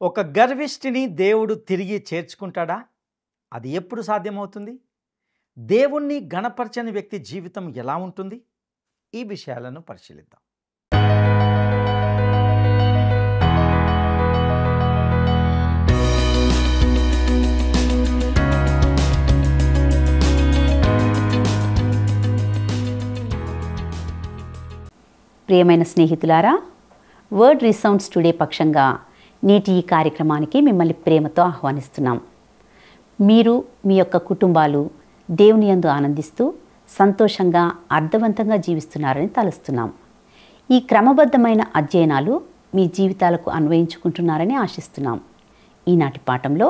ఒక గర్విష్ఠిని దేవుడు తిరిగి చేర్చుకుంటాడా? అది ఎప్పుడు సాధ్యమవుతుంది? దేవుణ్ణి గణపరచని వ్యక్తి జీవితం ఎలా ఉంటుంది? ఈ విషయాలను పరిశీలిద్దాం. ప్రియమైన స్నేహితులారా, వర్డ్ రీసౌండ్స్ టుడే పక్షంగా నేటి ఈ కార్యక్రమానికి మిమ్మల్ని ప్రేమతో ఆహ్వానిస్తున్నాం. మీరు మీ యొక్క కుటుంబాలు దేవుని యందు ఆనందిస్తూ సంతోషంగా అర్థవంతంగా జీవిస్తున్నారని తలుస్తున్నాం. ఈ క్రమబద్ధమైన అధ్యయనాలు మీ జీవితాలకు అన్వయించుకుంటున్నారని ఆశిస్తున్నాం. ఈనాటి పాఠంలో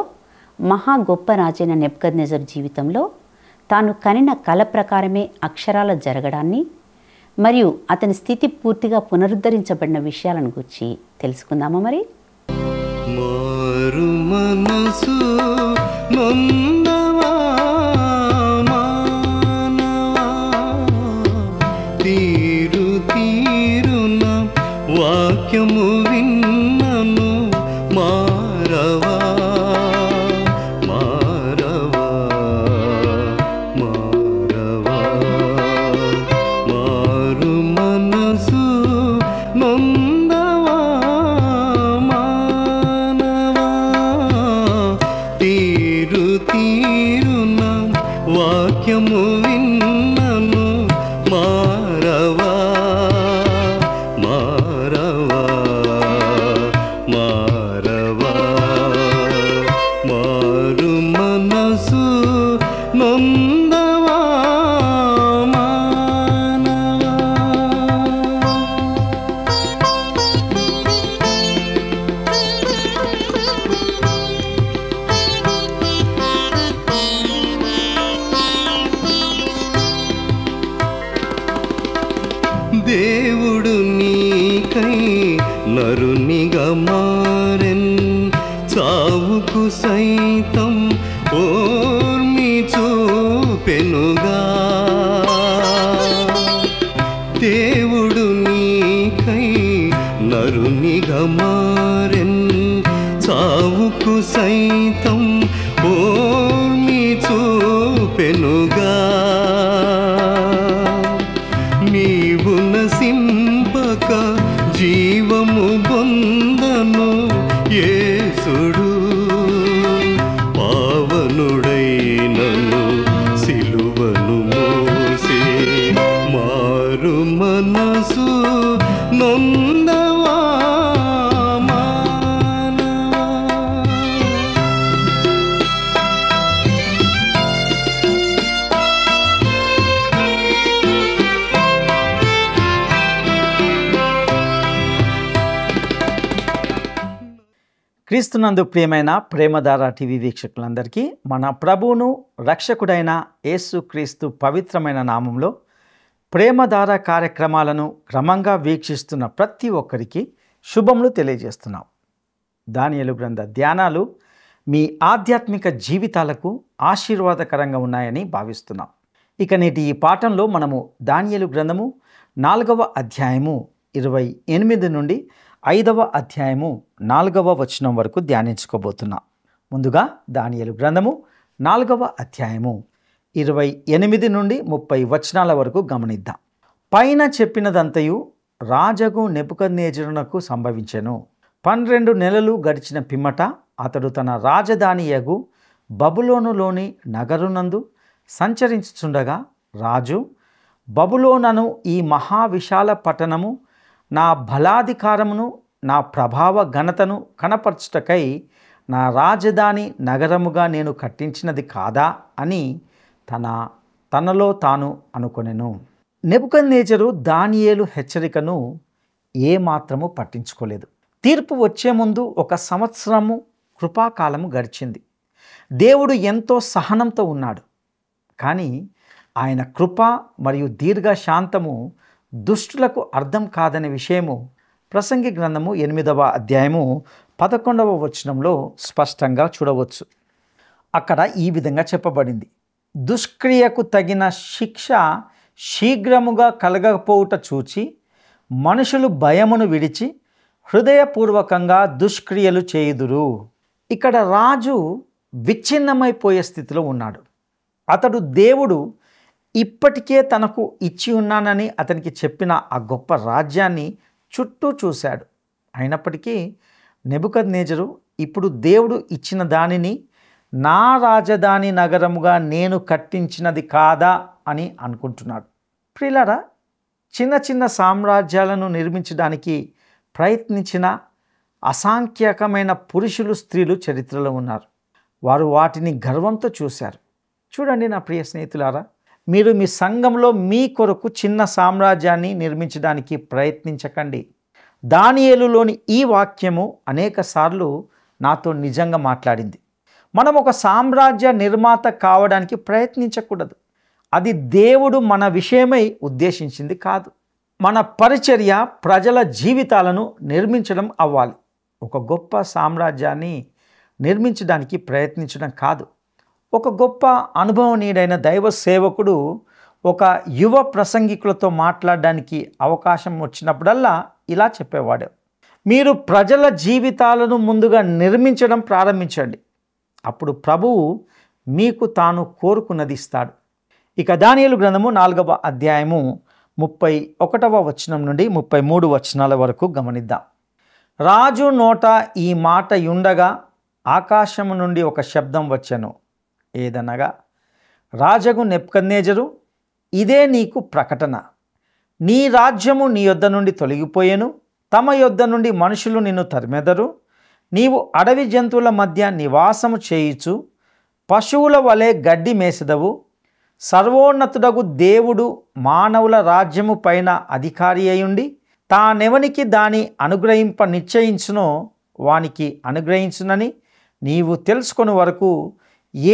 మహా గొప్ప రాజైన నెబుకద్నెజరు జీవితంలో తాను కనిన కల ప్రకారమే అక్షరాల జరగడాన్ని మరియు అతని స్థితి పూర్తిగా పునరుద్ధరించబడిన విషయాలను గురించి తెలుసుకుందామా? మరి మారు మనసు నొందవా మానవా, తీరు తీరున వాక్యము విన్నను మారవా మారవా మారవా. మారు మనసు నొందవా మానవా, తీరు తీరున వాక్యము విన్నను మారవా మారవా మారవా. మారు మనసు నొందవా మానవా. దేవుడు నీకై నరునిగా మారెన్, చావుకు సైతం ఓర్మి చూపెనుగా. దేవుడు నీకై నరునిగా మారెన్, చావుకు సైతం ఓర్మి చూపెనుగా. నీవు నసింపక జీవము పొందను యేసుడు, పావనుడైనను సిలువను మోసే. మారు మనసు నొందవా మానవా. క్రీస్తునందు ప్రియమైన ప్రేమధార టీవీ వీక్షకులందరికీ మన ప్రభువును రక్షకుడైన యేసుక్రీస్తు పవిత్రమైన నామంలో ప్రేమధార కార్యక్రమాలను క్రమంగా వీక్షిస్తున్న ప్రతి ఒక్కరికి శుభములు తెలియజేస్తున్నాం. దానియేలు గ్రంథ ధ్యానాలు మీ ఆధ్యాత్మిక జీవితాలకు ఆశీర్వాదకరంగా ఉన్నాయని భావిస్తున్నాం. ఇక నేటి ఈ పాఠంలో మనము దానియేలు గ్రంథము 4వ అధ్యాయము 28 నుండి 5వ అధ్యాయము 4వ వచనం వరకు ధ్యానించుకోబోతున్నాం. ముందుగా దానియేలు గ్రంథము 4వ అధ్యాయము 28 నుండి 30 వచనాల వరకు గమనిద్దాం. పైన చెప్పినదంతయు రాజగు నెబుకద్నెజరునకు సంభవించెను. 12 నెలలు గడిచిన పిమ్మట అతడు తన రాజధానియగు బబులోనులోని నగరునందు సంచరించుచుండగా రాజు, బబులోనను ఈ మహావిశాల పట్టణము నా బలాధికారమును నా ప్రభావ ఘనతను కనపరచుటకై నా రాజధాని నగరముగా నేను కట్టించినది కాదా అని తనలో తాను అనుకొనెను. నెబుకద్నెజరు దానియేలు హెచ్చరికను ఏమాత్రము పట్టించుకోలేదు. తీర్పు వచ్చే ముందు 1 సంవత్సరము కృపాకాలము గడిచింది. దేవుడు ఎంతో సహనంతో ఉన్నాడు. కానీ ఆయన కృప మరియు దీర్ఘశాంతము దుష్టులకు అర్థం కాదనే విషయము ప్రసంగి గ్రంథము 8వ అధ్యాయము 11వ వచనంలో స్పష్టంగా చూడవచ్చు. అక్కడ ఈ విధంగా చెప్పబడింది: దుష్క్రియకు తగిన శిక్ష శీఘ్రముగా కలగకపోవుట చూచి మనుషులు భయమును విడిచి హృదయపూర్వకంగా దుష్క్రియలు చేయుదురు. ఇక్కడ రాజు విచ్ఛిన్నమైపోయే స్థితిలో ఉన్నాడు. అతడు దేవుడు ఇప్పటికే తనకు ఇచ్చి ఉన్నానని అతనికి చెప్పిన ఆ గొప్ప రాజ్యాన్ని చుట్టూ చూశాడు. అయినప్పటికీ నెబుకద్నెజరు ఇప్పుడు దేవుడు ఇచ్చిన దానిని నా రాజధాని నగరముగా నేను కట్టించినది కాదా అని అనుకుంటున్నాడు. ప్రియులారా, చిన్న చిన్న సామ్రాజ్యాలను నిర్మించడానికి ప్రయత్నించిన అసంఖ్యాకమైన పురుషులు, స్త్రీలు చరిత్రలో ఉన్నారు. వారు వాటిని గర్వంతో చూశారు. చూడండి నా ప్రియ స్నేహితులారా, మీరు మీ సంఘంలో మీ కొరకు చిన్న సామ్రాజ్యాన్ని నిర్మించడానికి ప్రయత్నించకండి. దానియేలులోని ఈ వాక్యము అనేక సార్లు నాతో నిజంగా మాట్లాడింది. మనం ఒక సామ్రాజ్య నిర్మాత కావడానికి ప్రయత్నించకూడదు. అది దేవుడు మన విషయమై ఉద్దేశించింది కాదు. మన పరిచర్య ప్రజల జీవితాలను నిర్మించడం అవ్వాలి. ఒక గొప్ప సామ్రాజ్యాన్ని నిర్మించడానికి ప్రయత్నించడం కాదు. ఒక గొప్ప అనుభవనీయుడైన దైవ సేవకుడు ఒక యువ ప్రసంగికులతో మాట్లాడడానికి అవకాశం వచ్చినప్పుడల్లా ఇలా చెప్పేవాడు: మీరు ప్రజల జీవితాలను ముందుగా నిర్మించడం ప్రారంభించండి, అప్పుడు ప్రభువు మీకు తాను కోరుకున్నది ఇస్తాడు. ఇక దానియేలు గ్రంథము 4వ అధ్యాయము 31వ వచనం నుండి 33 వచనాల వరకు గమనిద్దాం. రాజు నోట ఈ మాట యుండగా ఆకాశము నుండి ఒక శబ్దం వచ్చెను. ఏదనగా, రాజగు నెబుకద్నెజరు, ఇదే నీకు ప్రకటన. నీ రాజ్యము నీ యొద్ద నుండి తొలగిపోయెను. తమ యొద్ద నుండి మనుషులు నిన్ను తరిమెదరు. నీవు అడవి జంతువుల మధ్య నివాసము చేయుచు పశువుల వలె గడ్డి మేసెదవు. సర్వోన్నతుడగు దేవుడు మానవుల రాజ్యము పైన అధికారి అయ్యుండి తానెవనికి దాని అనుగ్రహింప నిశ్చయించునో వానికి అనుగ్రహించునని నీవు తెలుసుకొని వరకు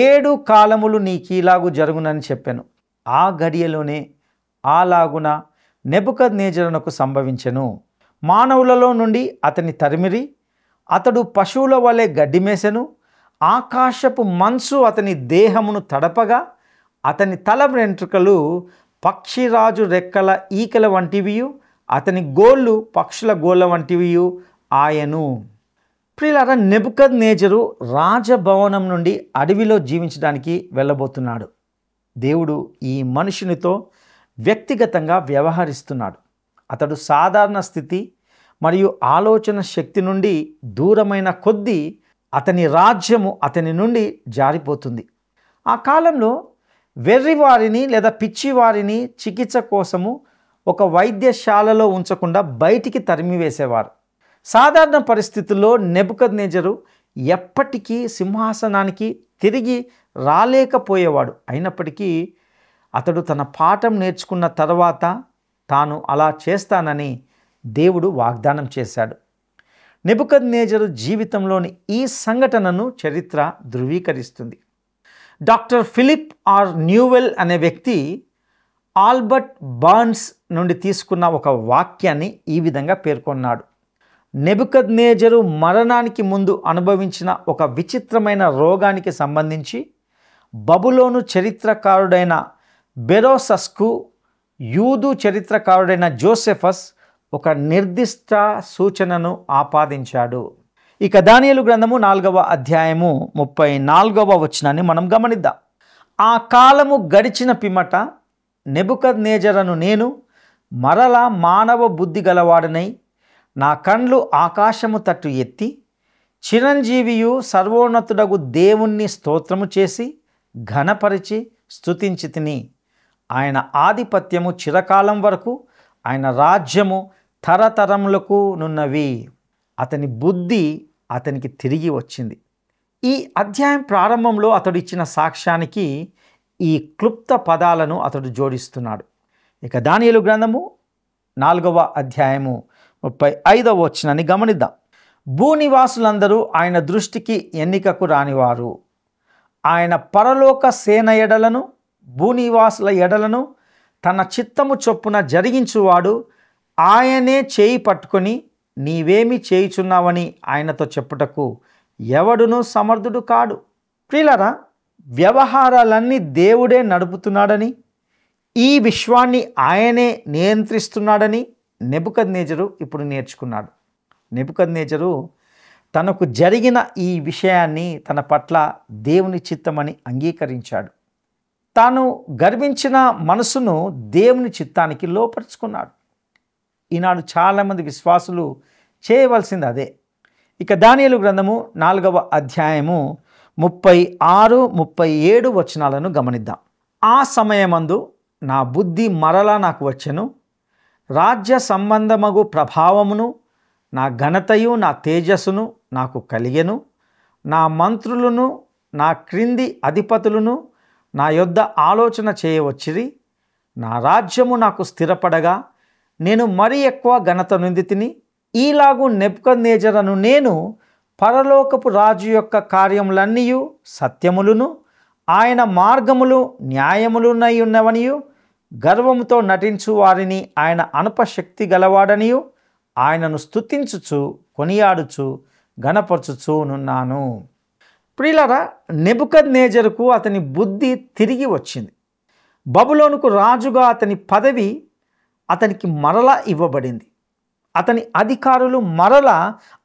7 కాలములు నీకీలాగు జరుగునని చెప్పాను. ఆ గడియలోనే అలాగున నెబుకద్నెజరునకు సంభవించెను. మానవులలో నుండి అతని తరిమిరి, అతడు పశువుల వలె గడ్డి మేసెను. ఆకాశపు మంచు అతని దేహమును తడపగా అతని తల వెంట్రుకలు పక్షిరాజు రెక్కల ఈకల వంటివియు, అతని గోళ్ళు పక్షుల గోళ్ళ వంటివియు ఆయను. ప్రియులారా, నెబుకద్నెజరు రాజభవనం నుండి అడవిలో జీవించడానికి వెళ్ళబోతున్నాడు. దేవుడు ఈ మనుషునితో వ్యక్తిగతంగా వ్యవహరిస్తున్నాడు. అతడు సాధారణ స్థితి మరియు ఆలోచన శక్తి నుండి దూరమైన కొద్దీ అతని రాజ్యము అతని నుండి జారిపోతుంది. ఆ కాలంలో వెర్రివారిని లేదా పిచ్చివారిని చికిత్స కోసము ఒక వైద్యశాలలో ఉంచకుండా బయటికి తరిమివేసేవారు. సాధారణ పరిస్థితుల్లో నెబుకద్నెజరు ఎప్పటికీ సింహాసనానికి తిరిగి రాలేకపోయేవాడు. అయినప్పటికీ అతడు తన పాఠం నేర్చుకున్న తర్వాత తాను అలా చేస్తానని దేవుడు వాగ్దానం చేశాడు. నెబుకద్నెజరు జీవితంలోని ఈ సంఘటనను చరిత్ర ధృవీకరిస్తుంది. డాక్టర్ ఫిలిప్ ఆర్ న్యూవెల్ అనే వ్యక్తి ఆల్బర్ట్ బర్న్స్ నుండి తీసుకున్న ఒక వాక్యాన్ని ఈ విధంగా పేర్కొన్నాడు: నెబుకద్నెజరు మరణానికి ముందు అనుభవించిన ఒక విచిత్రమైన రోగానికి సంబంధించి బబులోను చరిత్రకారుడైన బెరోసస్కు యూదు చరిత్రకారుడైన జోసెఫస్ ఒక నిర్దిష్ట సూచనను ఆపాదించాడు. ఇక దానియేలు గ్రంథము 4వ అధ్యాయము 34వ వచనాన్ని మనం గమనిద్దాం. ఆ కాలము గడిచిన పిమ్మట నెబుకద్నెజరును నేను మరలా మానవ బుద్ధి గలవాడనై నా కండ్లు ఆకాశము తట్టు ఎత్తి చిరంజీవియు సర్వోన్నతుడగు దేవుణ్ణి స్తోత్రము చేసి ఘనపరిచి స్తుతించి తిని. ఆయన ఆధిపత్యము చిరకాలం వరకు, ఆయన రాజ్యము తరతరములకు నున్నవి. అతని బుద్ధి అతనికి తిరిగి వచ్చింది. ఈ అధ్యాయం ప్రారంభంలో అతడు ఇచ్చిన సాక్ష్యానికి ఈ క్లుప్త పదాలను అతడు జోడిస్తున్నాడు. ఇక దానియేలు గ్రంథము 4వ అధ్యాయము 35వ వచనాన్ని గమనిద్దాం. భూనివాసులందరూ ఆయన దృష్టికి ఎన్నికకు రానివారు. ఆయన పరలోక సేన ఎడలను భూనివాసుల ఎడలను తన చిత్తము చొప్పున జరిగించువాడు. ఆయనే చేయి పట్టుకొని నీవేమి చేయుచున్నావని ఆయనతో చెప్పుటకు ఎవడునూ సమర్థుడు కాడు. ప్రియులారా, వ్యవహారాలన్నీ దేవుడే నడుపుతున్నాడని, ఈ విశ్వాన్ని ఆయనే నియంత్రిస్తున్నాడని నెబుకద్నెజరు ఇప్పుడు నేర్చుకున్నాడు. నెబుకద్నెజరు తనకు జరిగిన ఈ విషయాన్ని తన పట్ల దేవుని చిత్తమని అంగీకరించాడు. తాను గర్వించిన మనసును దేవుని చిత్తానికి లోపరుచుకున్నాడు. ఈనాడు చాలామంది విశ్వాసులు చేయవలసింది అదే. ఇక దానియేలు గ్రంథము 4వ అధ్యాయము 36, 37 వచనాలను గమనిద్దాం. ఆ సమయమందు నా బుద్ధి మరలా నాకు వచ్చెను, రాజ్య సంబంధమగు ప్రభావమును నా ఘనతయు నా తేజస్సును నాకు కలిగెను. నా మంత్రులను నా క్రింది అధిపతులను నా యొద్ద ఆలోచన చేయవచ్చిరి. నా రాజ్యము నాకు స్థిరపడగా నేను మరీ ఎక్కువ ఘనత నొందితిని. ఈలాగు నెబుకద్నెజరును నేను పరలోకపు రాజు యొక్క కార్యములన్నీయు సత్యములను ఆయన మార్గములు న్యాయములునై ఉన్నవనియు గర్వముతో నటించు వారిని ఆయన అనుపశక్తి గలవాడనియు ఆయనను స్తుతించుచు కొనియాడుచు ఘనపరచుచునున్నాను. ప్రియులారా, నెబుకద్నెజరుకు అతని బుద్ధి తిరిగి వచ్చింది. బబులోనుకు రాజుగా అతని పదవి అతనికి మరలా ఇవ్వబడింది. అతని అధికారులు మరలా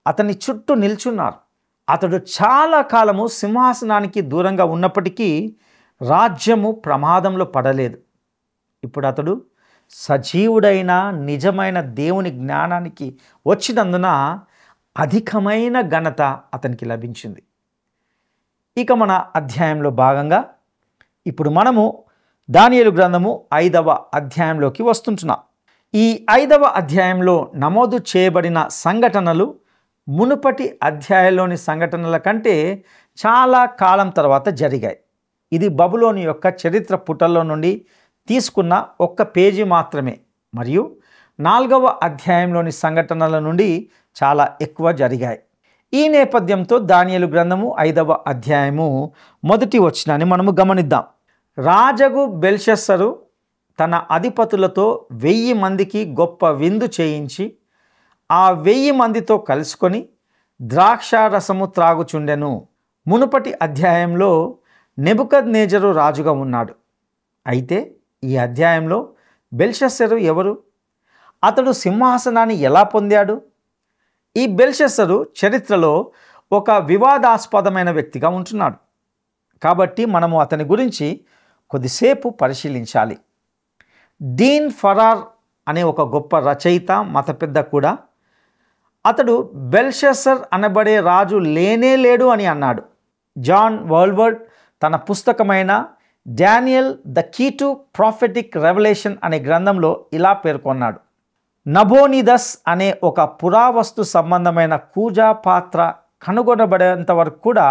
అతని చుట్టూ నిల్చున్నారు. అతడు చాలా కాలము సింహాసనానికి దూరంగా ఉన్నప్పటికీ రాజ్యము ప్రమాదంలో పడలేదు. ఇప్పుడు అతడు సజీవుడైన నిజమైన దేవుని జ్ఞానానికి వచ్చినందున అధికమైన ఘనత అతనికి లభించింది. ఇక మన అధ్యాయంలో భాగంగా ఇప్పుడు మనము దానియేలు గ్రంథము 5వ అధ్యాయంలోకి వస్తుంటున్నాం. ఈ 5వ అధ్యాయంలో నమోదు చేయబడిన సంఘటనలు మునుపటి అధ్యాయంలోని సంఘటనల కంటే చాలా కాలం తర్వాత జరిగాయి. ఇది బబులోను యొక్క చరిత్ర పుటల్లో నుండి తీసుకున్న ఒక్క పేజీ మాత్రమే మరియు 4వ అధ్యాయంలోని సంఘటనల నుండి చాలా ఎక్కువ జరిగాయి. ఈ నేపథ్యంతో దానియేలు గ్రంథము 5వ అధ్యాయము 1వ వచనాన్ని మనము గమనిద్దాం. రాజగు బెల్షస్సరు తన అధిపతులతో 1000 మందికి గొప్ప విందు చేయించి ఆ 1000 మందితో కలుసుకొని ద్రాక్షారసము త్రాగుచుండెను. మునుపటి అధ్యాయంలో నెబుకద్నెజరు రాజుగా ఉన్నాడు. అయితే ఈ అధ్యాయంలో బెల్షస్సరు ఎవరు? అతడు సింహాసనాన్ని ఎలా పొందాడు? ఈ బెల్షస్సరు చరిత్రలో ఒక వివాదాస్పదమైన వ్యక్తిగా ఉంటున్నాడు. కాబట్టి మనము అతని గురించి కొద్దిసేపు పరిశీలించాలి. డీన్ ఫరార్ అనే ఒక గొప్ప రచయిత, మత పెద్ద కూడా అతడు బెల్షస్సర్ అనబడే రాజు లేనే లేడు అని అన్నాడు. జాన్ వర్ల్వర్డ్ తన పుస్తకమైన Daniel the key to prophetic revolution అనే గ్రంథంలో ఇలా పేర్కొన్నాడు. నబోనిదస్ అనే ఒక పురావస్తు సంబంధమైన కూజా పాత్ర కనుగొనబడేంత వరకు కూడా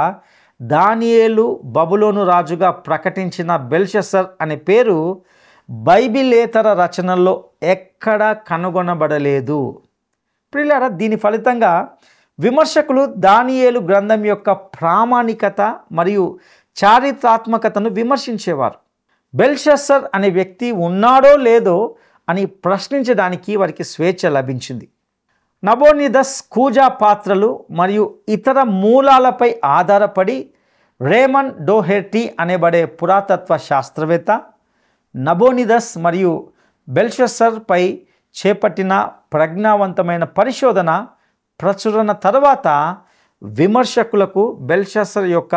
దానియేలు బబులోను రాజుగా ప్రకటించిన బెల్షస్సర్ అనే పేరు బైబిలేతర రచనల్లో ఎక్కడా కనుగొనబడలేదు. ప్రియులారా, దీని ఫలితంగా విమర్శకులు దానియేలు గ్రంథం యొక్క ప్రామాణికత మరియు చారిత్రాత్మకతను విమర్శించేవారు. బెల్షస్సర్ అనే వ్యక్తి ఉన్నాడో లేదో అని ప్రశ్నించడానికి వారికి స్వేచ్ఛ లభించింది. నబోనిదస్ కూజా పాత్రలు మరియు ఇతర మూలాలపై ఆధారపడి రేమన్ డోహెర్టీ అనబడే పురాతత్వ శాస్త్రవేత్త నబోనిదస్ మరియు బెల్షస్సర్పై చేపట్టిన ప్రజ్ఞావంతమైన పరిశోధన ప్రచురణ తర్వాత విమర్శకులకు బెల్షస్సర్ యొక్క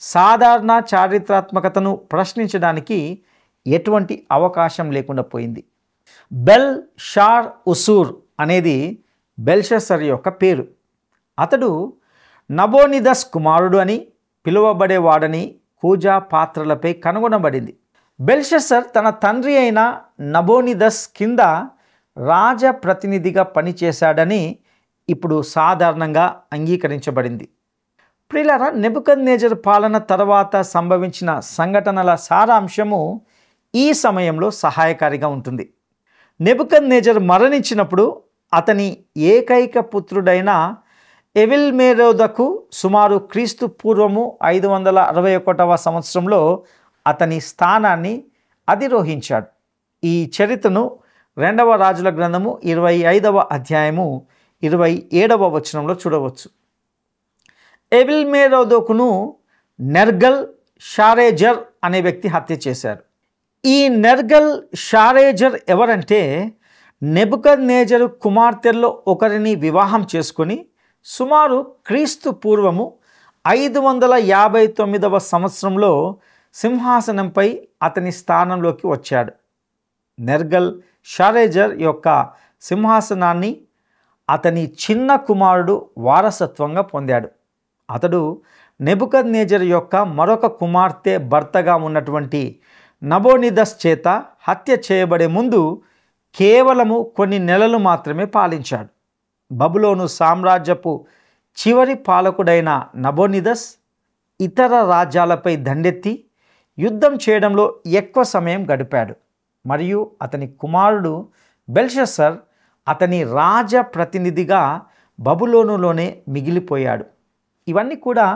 సాధారణ చారిత్రాత్మకతను ప్రశ్నించడానికి ఎటువంటి అవకాశం లేకుండా పోయింది. బెల్ షార్ ఉసూర్ అనేది బెల్షస్సర్ యొక్క పేరు. అతడు నబోనిదస్ కుమారుడు అని పిలువబడేవాడని కూజా పాత్రలపై కనుగొనబడింది. బెల్షస్సర్ తన తండ్రి అయిన నబోనిదస్ కింద రాజప్రతినిధిగా పనిచేశాడని ఇప్పుడు సాధారణంగా అంగీకరించబడింది. ప్రియులారా, నెబుకద్నెజరు పాలన తర్వాత సంభవించిన సంఘటనల సారాంశము ఈ సమయంలో సహాయకారిగా ఉంటుంది. నెబుకద్నెజరు మరణించినప్పుడు అతని ఏకైక పుత్రుడైన ఎవిల్మెరోదకు సుమారు క్రీస్తు పూర్వము 561వ సంవత్సరంలో అతని స్థానాన్ని అధిరోహించాడు. ఈ చరిత్రను 2వ రాజుల గ్రంథము 25వ అధ్యాయము 27వ వచనంలో చూడవచ్చు. ఎవిల్మెరోదకును నెర్గల్ షారేజర్ అనే వ్యక్తి హత్య చేశారు. ఈ నెర్గల్ షారేజర్ ఎవరంటే నెబుకద్నెజరు కుమార్తెల్లో ఒకరిని వివాహం చేసుకొని సుమారు క్రీస్తు పూర్వము 559వ సంవత్సరంలో సింహాసనంపై అతని స్థానంలోకి వచ్చాడు. నెర్గల్ షారేజర్ యొక్క సింహాసనాన్ని అతని చిన్న కుమారుడు వారసత్వంగా పొందాడు. అతడు నెబుకద్నెజరు యొక్క మరొక కుమార్తె భర్తగా ఉన్నటువంటి నబోనిదస్ చేత హత్య చేయబడే ముందు కేవలము కొన్ని నెలలు మాత్రమే పాలించాడు. బబులోను సామ్రాజ్యపు చివరి పాలకుడైన నబోనిదస్ ఇతర రాజ్యాలపై దండెత్తి యుద్ధం చేయడంలో ఎక్కువ సమయం గడిపాడు. మరియు అతని కుమారుడు బెల్షస్సర్ అతని రాజ ప్రతినిధిగా బబులోనులోనే మిగిలిపోయాడు. ఇవన్నీ కూడా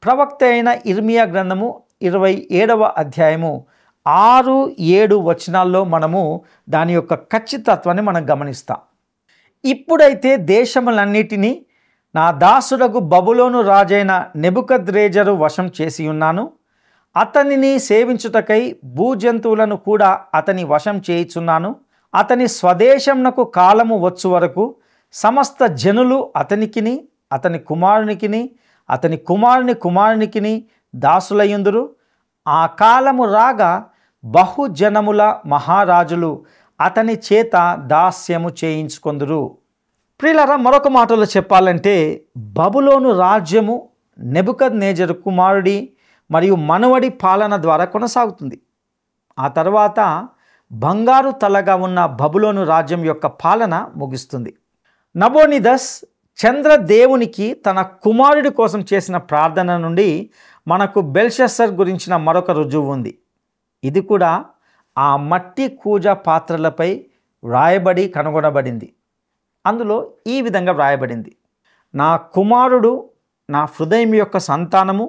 ప్రవక్త అయిన ఇర్మియా గ్రంథము 27వ అధ్యాయము 6-7 వచనాల్లో మనము దాని యొక్క ఖచ్చితత్వాన్ని మనం గమనిస్తాం. ఇప్పుడైతే దేశములన్నిటినీ నా దాసుడకు బబులోను రాజైన నెబుకద్రెజరు వశం చేసి ఉన్నాను. అతనిని సేవించుటకై భూజంతువులను కూడా అతని వశం చేయుచున్నాను. అతని స్వదేశంనకు కాలము వచ్చు వరకు సమస్త జనులు అతనికిని అతని కుమారునికిని అతని కుమారుని కుమారునికిని దాసులయ్యుందురు. ఆ కాలము రాగా బహుజనముల మహారాజులు అతని చేత దాస్యము చేయించుకొందురు. ప్రియులారా, మరొక మాటలో చెప్పాలంటే బబులోను రాజ్యము నెబుకద్నెజరు కుమారుడి మరియు మనవడి పాలన ద్వారా కొనసాగుతుంది. ఆ తర్వాత బంగారు తలగా ఉన్న బబులోను రాజ్యం యొక్క పాలన ముగుస్తుంది. నబోనిదస్ చంద్రదేవునికి తన కుమారుడి కోసం చేసిన ప్రార్థన నుండి మనకు బెల్షస్సర్ గురించిన మరొక రుజువు ఉంది. ఇది కూడా ఆ మట్టి కూజ పాత్రలపై వ్రాయబడి కనుగొనబడింది. అందులో ఈ విధంగా వ్రాయబడింది: నా కుమారుడు నా హృదయం యొక్క సంతానము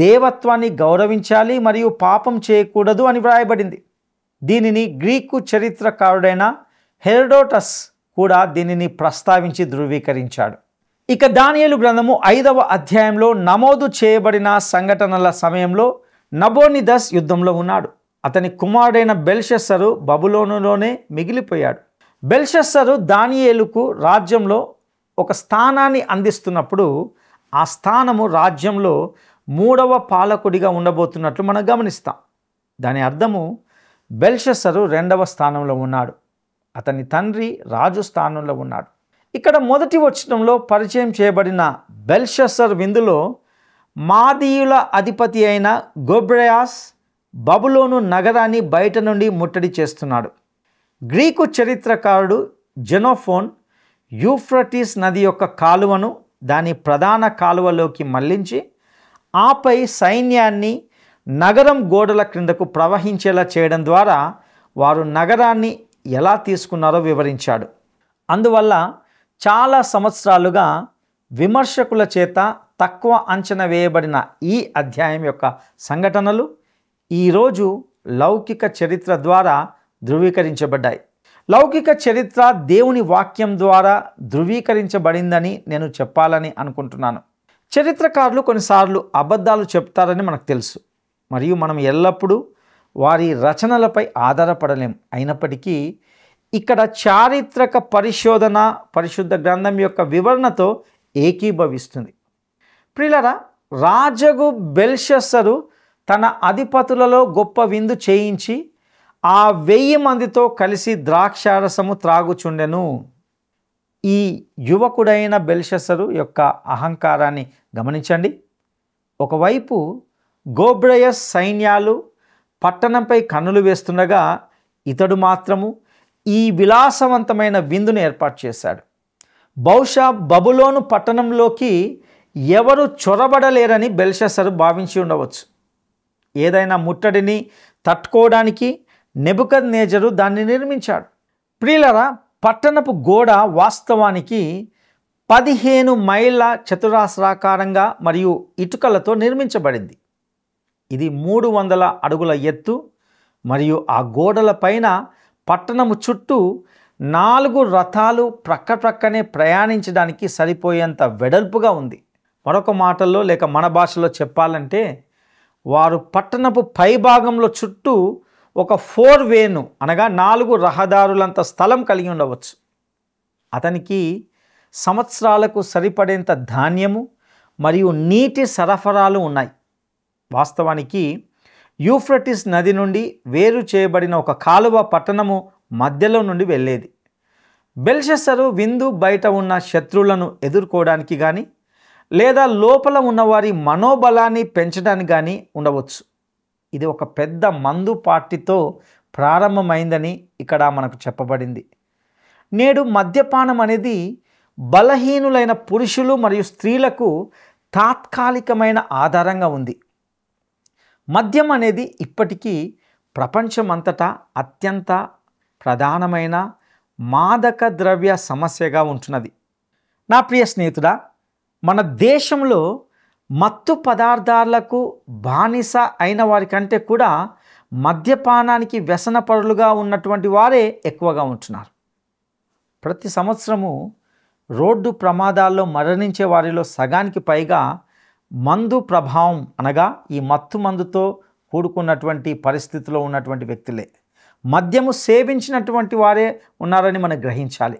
దేవత్వాన్ని గౌరవించాలి మరియు పాపం చేయకూడదు అని వ్రాయబడింది. దీనిని గ్రీకు చరిత్రకారుడైన హెరోడోటస్ కూడా దీనిని ప్రస్తావించి ధృవీకరించాడు. ఇక దానియేలు గ్రంథము 5వ అధ్యాయంలో నమోదు చేయబడిన సంఘటనల సమయంలో నబోనిదస్ యుద్ధంలో ఉన్నాడు. అతని కుమారుడైన బెల్షస్సరు బబులోనులోనే మిగిలిపోయాడు. బెల్షస్సరు దానియేలుకు రాజ్యంలో ఒక స్థానాన్ని అందిస్తున్నప్పుడు ఆ స్థానము రాజ్యంలో 3వ పాలకుడిగా ఉండబోతున్నట్లు మనం గమనిస్తాం. దాని అర్థము బెల్షస్సరు 2వ స్థానంలో ఉన్నాడు. అతని తండ్రి రాజు స్థానంలో ఉన్నాడు. ఇక్కడ మొదటి వచనంలో పరిచయం చేయబడిన బెల్షస్సర్ విందులో మాదీయుల అధిపతి అయిన గొబ్రెయాస్ బబులోను నగరాన్ని బయట నుండి ముట్టడి చేస్తున్నాడు. గ్రీకు చరిత్రకారుడు జెనోఫోన్ యూఫ్రటీస్ నది యొక్క కాలువను దాని ప్రధాన కాలువలోకి మళ్లించి ఆపై సైన్యాన్ని నగరం గోడల క్రిందకు ప్రవహించేలా చేయడం ద్వారా వారు నగరాన్ని ఎలా తీసుకున్నారో వివరించాడు. అందువల్ల చాలా సంవత్సరాలుగా విమర్శకుల చేత తక్కువ అంచనా వేయబడిన ఈ అధ్యాయం యొక్క సంఘటనలు ఈరోజు లౌకిక చరిత్ర ద్వారా ధృవీకరించబడ్డాయి. లౌకిక చరిత్ర దేవుని వాక్యం ద్వారా ధృవీకరించబడిందని నేను చెప్పాలని అనుకుంటున్నాను. చరిత్రకారులు కొన్నిసార్లు అబద్ధాలు చెప్తారని మనకు తెలుసు, మరియు మనం ఎల్లప్పుడూ వారి రచనలపై ఆధారపడలేం. అయినప్పటికీ ఇక్కడ చారిత్రక పరిశోధన పరిశుద్ధ గ్రంథం యొక్క వివరణతో ఏకీభవిస్తుంది. ప్రియులారా, రాజగు బెల్షస్సరు తన అధిపతులలో గొప్ప విందు చేయించి ఆ 1000 మందితో కలిసి ద్రాక్షారసము త్రాగుచుండెను. ఈ యువకుడైన బెల్షస్సరు యొక్క అహంకారాన్ని గమనించండి. ఒకవైపు గోబ్రయస్ సైన్యాలు పట్టణంపై కన్నులు వేస్తుండగా ఇతడు మాత్రము ఈ విలాసవంతమైన విందును ఏర్పాటు చేశాడు. బహుశా బబులోను పట్టణంలోకి ఎవరు చొరబడలేరని బెల్షస్సరు భావించి ఉండవచ్చు. ఏదైనా ముట్టడిని తట్టుకోవడానికి నెబుకద్నెజరు దాన్ని నిర్మించాడు. ప్రియులారా, పట్టణపు గోడ వాస్తవానికి 15 మైళ్ళ చతురస్రాకారంగా మరియు ఇటుకలతో నిర్మించబడింది. ఇది 300 అడుగుల ఎత్తు మరియు ఆ గోడల పైన పట్టణము చుట్టూ 4 రథాలు ప్రక్కనే ప్రయాణించడానికి సరిపోయేంత వెడల్పుగా ఉంది. మరొక మాటల్లో లేక మన భాషలో చెప్పాలంటే వారు పట్టణపు పైభాగంలో చుట్టూ ఒక 4 వేను అనగా 4 రహదారులంత స్థలం కలిగి ఉండవచ్చు. అతనికి సంవత్సరాలకు సరిపడేంత ధాన్యము మరియు నీటి సరఫరాలు ఉన్నాయి. వాస్తవానికి యూఫ్రటిస్ నది నుండి వేరు చేయబడిన ఒక కాలువ పట్టణము మధ్యలో నుండి వెళ్ళేది. బెల్షస్సరు విందు బయట ఉన్న శత్రువులను ఎదుర్కోవడానికి కానీ లేదా లోపల ఉన్నవారి మనోబలాన్ని పెంచడానికి కానీ ఉండవచ్చు. ఇది ఒక పెద్ద మందు పార్టీతో ప్రారంభమైందని ఇక్కడ మనకు చెప్పబడింది. నేడు మద్యపానం అనేది బలహీనులైన పురుషులు మరియు స్త్రీలకు తాత్కాలికమైన ఆధారంగా ఉంది. మద్యం అనేది ఇప్పటికీ ప్రపంచమంతటా అత్యంత ప్రధానమైన మాదక ద్రవ్య సమస్యగా ఉంటున్నది. నా ప్రియ స్నేహితుడా, మన దేశంలో మత్తు పదార్థాలకు బానిస అయిన వారి కంటే కూడా మద్యపానానికి వ్యసనపరులుగా ఉన్నటువంటి వారే ఎక్కువగా ఉంటున్నారు. ప్రతి సంవత్సరము రోడ్డు ప్రమాదాల్లో మరణించే వారిలో సగానికి పైగా మందు ప్రభావం అనగా ఈ మత్తు మందుతో కూడుకున్నటువంటి పరిస్థితిలో ఉన్నటువంటి వ్యక్తులే, మద్యము సేవించినటువంటి వారే ఉన్నారని మనం గ్రహించాలి.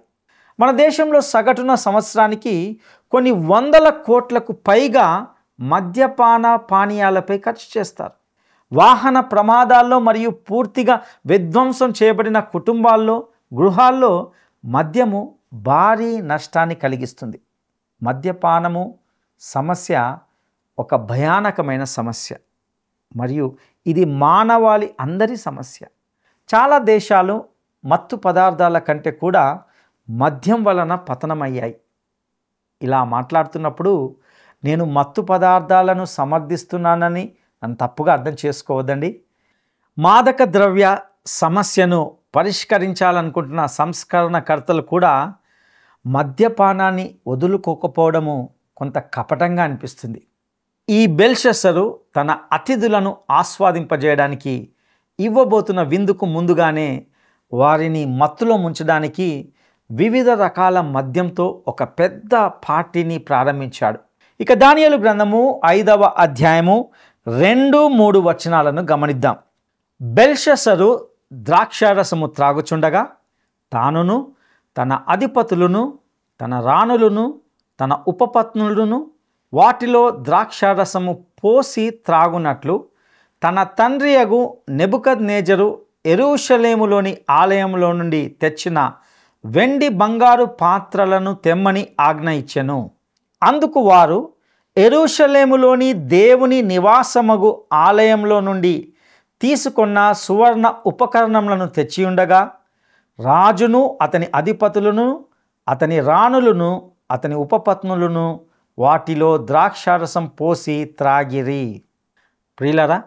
మన దేశంలో సగటున సంవత్సరానికి కొన్ని 100 కోట్లకు పైగా మద్యపాన పానీయాలపై ఖర్చు చేస్తారు. వాహన ప్రమాదాల్లో మరియు పూర్తిగా విధ్వంసం చేయబడిన కుటుంబాల్లో, గృహాల్లో మద్యము భారీ నష్టాన్ని కలిగిస్తుంది. మద్యపానము సమస్య ఒక భయానకమైన సమస్య మరియు ఇది మానవాళి అందరి సమస్య. చాలా దేశాలు మత్తు పదార్థాల కంటే కూడా మద్యం వలన పతనమయ్యాయి. ఇలా మాట్లాడుతున్నప్పుడు నేను మత్తు పదార్థాలను సమర్థిస్తున్నానని నన్ను తప్పుగా అర్థం చేసుకోవద్దండి. మాదక ద్రవ్య సమస్యను పరిష్కరించాలనుకుంటున్న సంస్కరణకర్తలు కూడా మద్యపానాన్ని వదులుకోకపోవడము కొంత కపటంగా అనిపిస్తుంది. ఈ బెల్షస్సరు తన అతిథులను ఆస్వాదింపజేయడానికి ఇవ్వబోతున్న విందుకు ముందుగానే వారిని మత్తులో ముంచడానికి వివిధ రకాల మద్యంతో ఒక పెద్ద పార్టీని ప్రారంభించాడు. ఇక దానియేలు గ్రంథము 5వ అధ్యాయము 2-3 వచనాలను గమనిద్దాం. బెల్షస్సరు ద్రాక్షారసము త్రాగుచుండగా తానును తన అధిపతులను తన రాణులను తన ఉపపత్నులను వాటిలో ద్రాక్షారసము పోసి త్రాగునట్లు తన తండ్రియగు నెబుకద్నెజరు యెరూషలేములోని ఆలయంలో నుండి తెచ్చిన వెండి బంగారు పాత్రలను తెమ్మని ఆజ్ఞ ఇచ్చెను. అందుకు వారు యెరూషలేములోని దేవుని నివాసమగు ఆలయంలో నుండి తీసుకున్న సువర్ణ ఉపకరణములను తెచ్చియుండగా రాజును అతని అధిపతులను అతని రాణులను అతని ఉపపత్నులను వాటిలో ద్రాక్షారసం పోసి త్రాగిరి. ప్రియులారా,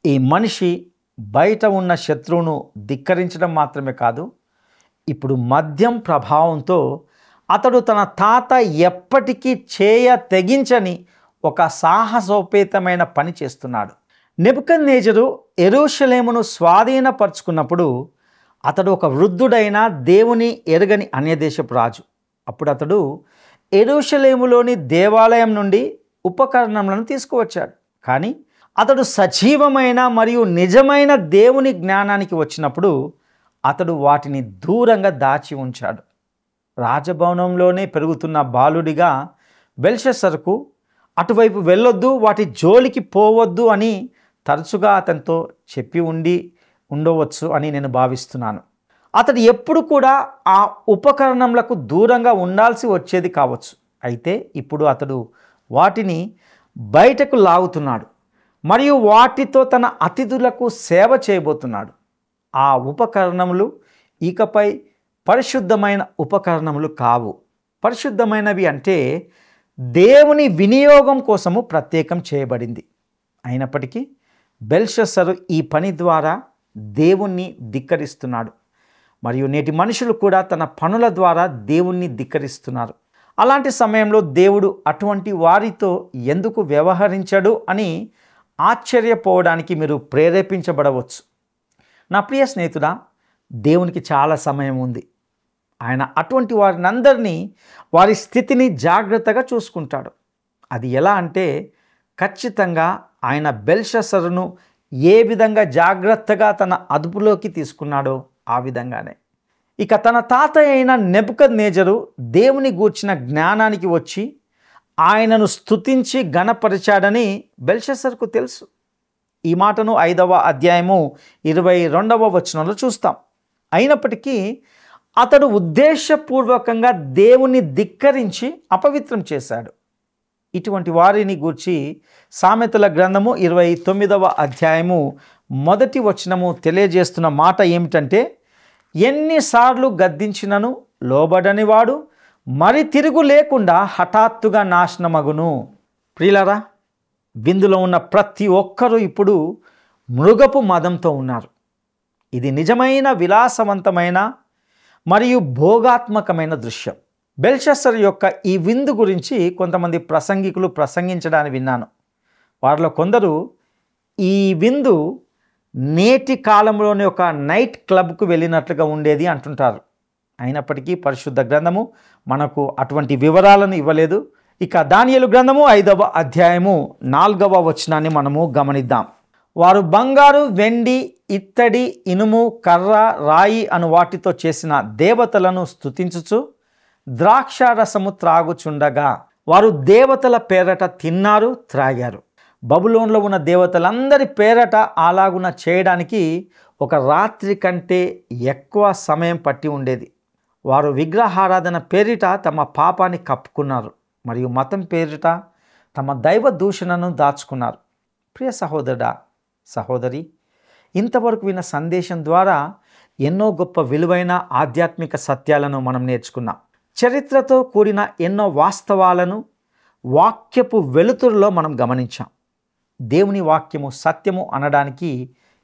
ఈ మనిషి బయట ఉన్న శత్రువును ధిక్కరించడం మాత్రమే కాదు, ఇప్పుడు మద్యం ప్రభావంతో అతడు తన తాత ఎప్పటికీ తెగించని ఒక సాహసోపేతమైన పని చేస్తున్నాడు. నెబుకద్నెజరు యెరూషలేమును స్వాధీనపరుచుకున్నప్పుడు అతడు ఒక వృద్ధుడైన దేవుని ఎరగని అన్యదేశపు రాజు. అప్పుడు అతడు యెరూషలేములోని దేవాలయం నుండి ఉపకరణములను తీసుకువచ్చాడు. కానీ అతడు సజీవమైన మరియు నిజమైన దేవుని జ్ఞానానికి వచ్చినప్పుడు అతడు వాటిని దూరంగా దాచి ఉంచాడు. రాజభవనంలోనే పెరుగుతున్న బాలుడిగా బెల్షస్సరుకు అటువైపు వెళ్ళొద్దు, వాటి జోలికి పోవద్దు అని తరచుగా అతనితో చెప్పి ఉండవచ్చు అని నేను భావిస్తున్నాను. అతడు ఎప్పుడు కూడా ఆ ఉపకరణములకు దూరంగా ఉండాల్సి వచ్చేది కావచ్చు. అయితే ఇప్పుడు అతడు వాటిని బయటకు లాగుతున్నాడు మరియు వాటితో తన అతిథులకు సేవ చేయబోతున్నాడు. ఆ ఉపకరణములు ఇకపై పరిశుద్ధమైన ఉపకరణములు కావు. పరిశుద్ధమైనవి అంటే దేవుని వినియోగం కోసము ప్రత్యేకం చేయబడింది. అయినప్పటికీ బెల్షస్సరు ఈ పని ద్వారా దేవుణ్ణి ధిక్కరిస్తున్నాడు మరియు నేటి మనుషులు కూడా తన పనుల ద్వారా దేవుణ్ణి ధిక్కరిస్తున్నారు. అలాంటి సమయంలో దేవుడు అటువంటి వారితో ఎందుకు వ్యవహరించడు అని ఆశ్చర్యపోవడానికి మీరు ప్రేరేపించబడవచ్చు. నా ప్రియ స్నేహితుడా, దేవునికి చాలా సమయం ఉంది. ఆయన అటువంటి వారినందరినీ వారి స్థితిని జాగ్రత్తగా చూసుకుంటాడు. అది ఎలా అంటే ఖచ్చితంగా ఆయన బెల్షస్సరును ఏ విధంగా జాగ్రత్తగా తన అదుపులోకి తీసుకున్నాడో ఆ విధంగానే ఇక తన తాత అయిన నెబుకద్నెజరు దేవుని గూర్చిన జ్ఞానానికి వచ్చి ఆయనను స్తుతించి ఘనపరిచాడని బెల్షస్సరుకు తెలుసు. ఈ మాటను 5వ అధ్యాయము 22వ వచనంలో చూస్తాం. అయినప్పటికీ అతడు ఉద్దేశపూర్వకంగా దేవుని ధిక్కరించి అపవిత్రం చేశాడు. ఇటువంటి వారిని గూర్చి సామెతల గ్రంథము 29వ అధ్యాయము 1వ వచనము తెలియజేస్తున్న మాట ఏమిటంటే, ఎన్నిసార్లు గద్దించినను లోబడని వాడు మరి తిరుగు లేకుండా హఠాత్తుగా నాశనమగును. ప్రియులారా, విందులో ఉన్న ప్రతి ఒక్కరూ ఇప్పుడు మృగపు మదంతో ఉన్నారు. ఇది నిజమైన విలాసవంతమైన మరియు భోగాత్మకమైన దృశ్యం. బెల్షస్సరు యొక్క ఈ విందు గురించి కొంతమంది ప్రసంగికులు ప్రసంగించడాన్ని విన్నాను. వారిలో కొందరు ఈ విందు నేటి కాలంలోని ఒక నైట్ క్లబ్కు వెళ్ళినట్లుగా ఉండేది అంటుంటారు. అయినప్పటికీ పరిశుద్ధ గ్రంథము మనకు అటువంటి వివరాలను ఇవ్వలేదు. ఇక దానియేలు గ్రంథము 5వ అధ్యాయము 4వ వచనాన్ని మనము గమనిద్దాం. వారు బంగారు, వెండి, ఇత్తడి, ఇనుము, కర్ర, రాయి అను వాటితో చేసిన దేవతలను స్తుతించుచు ద్రాక్షారసము త్రాగుచుండగా వారు దేవతల పేరట తిన్నారు, త్రాగారు. బబులోన్లో ఉన్న దేవతలందరి పేరట అలాగున చేయడానికి ఒక రాత్రి కంటే ఎక్కువ సమయం పట్టి ఉండేది. వారు విగ్రహారాధన పేరిట తమ పాపాన్ని కప్పుకున్నారు మరియు మతం పేరిట తమ దైవ దూషణను దాచుకున్నారు. ప్రియ సహోదరుడా, సహోదరి, ఇంతవరకు విన్న సందేశం ద్వారా ఎన్నో గొప్ప విలువైన ఆధ్యాత్మిక సత్యాలను మనం నేర్చుకున్నాం. చరిత్రతో కూడిన ఎన్నో వాస్తవాలను వాక్యపు వెలుతురులో మనం గమనించాం. దేవుని వాక్యము సత్యము అనడానికి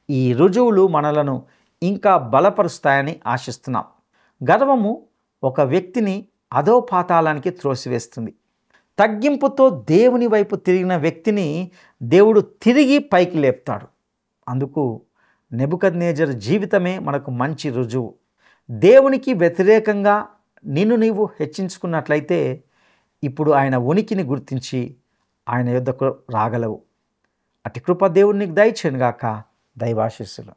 ఈ రుజువులు మనలను ఇంకా బలపరుస్తాయని ఆశిస్తున్నాం. గర్వము ఒక వ్యక్తిని అధోపాతాళానికి త్రోసివేస్తుంది. తగ్గింపుతో దేవుని వైపు తిరిగిన వ్యక్తిని దేవుడు తిరిగి పైకి లేపుతాడు. అందుకు నెబుకద్నెజరు జీవితమే మనకు మంచి రుజువు. దేవునికి వ్యతిరేకంగా నిన్ను నీవు హెచ్చించుకున్నట్లయితే ఇప్పుడు ఆయన ఉనికిని గుర్తించి ఆయన యొద్దకు రాగలవు. అటు కృప దేవుడు నీకు దయచేయునుగాక. దైవాశీస్సులు.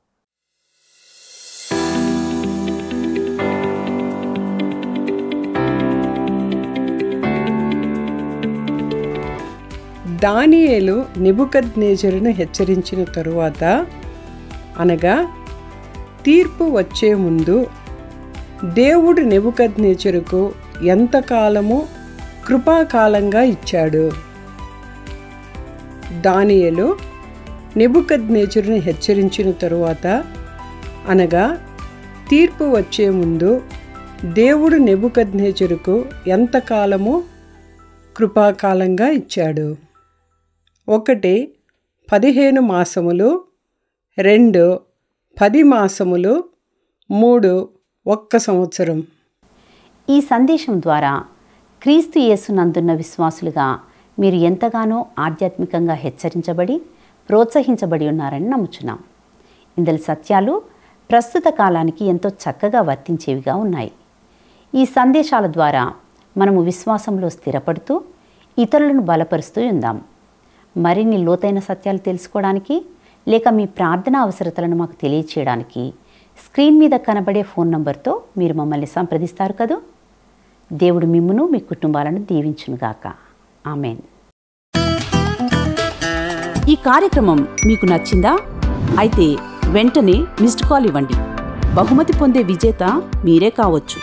దానియేలు నెబుకద్నెజరును హెచ్చరించిన తరువాత, అనగా తీర్పు వచ్చే ముందు, దేవుడు నెబుకద్నెజరుకు ఎంతకాలము కృపాకాలంగా ఇచ్చాడు. దానియేలు నెబుకద్నెజరును హెచ్చరించిన తరువాత, అనగా తీర్పు వచ్చే ముందు, దేవుడు నెబుకద్నెజరుకు ఎంతకాలము కృపాకాలంగా ఇచ్చాడు. 1 15 మాసములు, 2 10 మాసములు, 3 1 సంవత్సరం. ఈ సందేశం ద్వారా క్రీస్తు యేసునందున్న విశ్వాసులుగా మీరు ఎంతగానో ఆధ్యాత్మికంగా హెచ్చరించబడి ప్రోత్సహించబడి ఉన్నారని నమ్ముచున్నాం. ఇందులో సత్యాలు ప్రస్తుత కాలానికి ఎంతో చక్కగా వర్తించేవిగా ఉన్నాయి. ఈ సందేశాల ద్వారా మనము విశ్వాసంలో స్థిరపడుతూ ఇతరులను బలపరుస్తూ ఉందాం. మరిన్ని లోతైన సత్యాలు తెలుసుకోవడానికి లేక మీ ప్రార్థనా అవసరతలను మాకు తెలియచేయడానికి స్క్రీన్ మీద కనబడే ఫోన్ నంబర్తో మీరు మమ్మల్ని సంప్రదిస్తారు కదూ. దేవుడు మిమ్మును మీ కుటుంబాలను దీవించునుగాక. ఆమెన్. ఈ కార్యక్రమం మీకు నచ్చిందా? అయితే వెంటనే మిస్డ్ కాల్ ఇవ్వండి. బహుమతి పొందే విజేత మీరే కావచ్చు.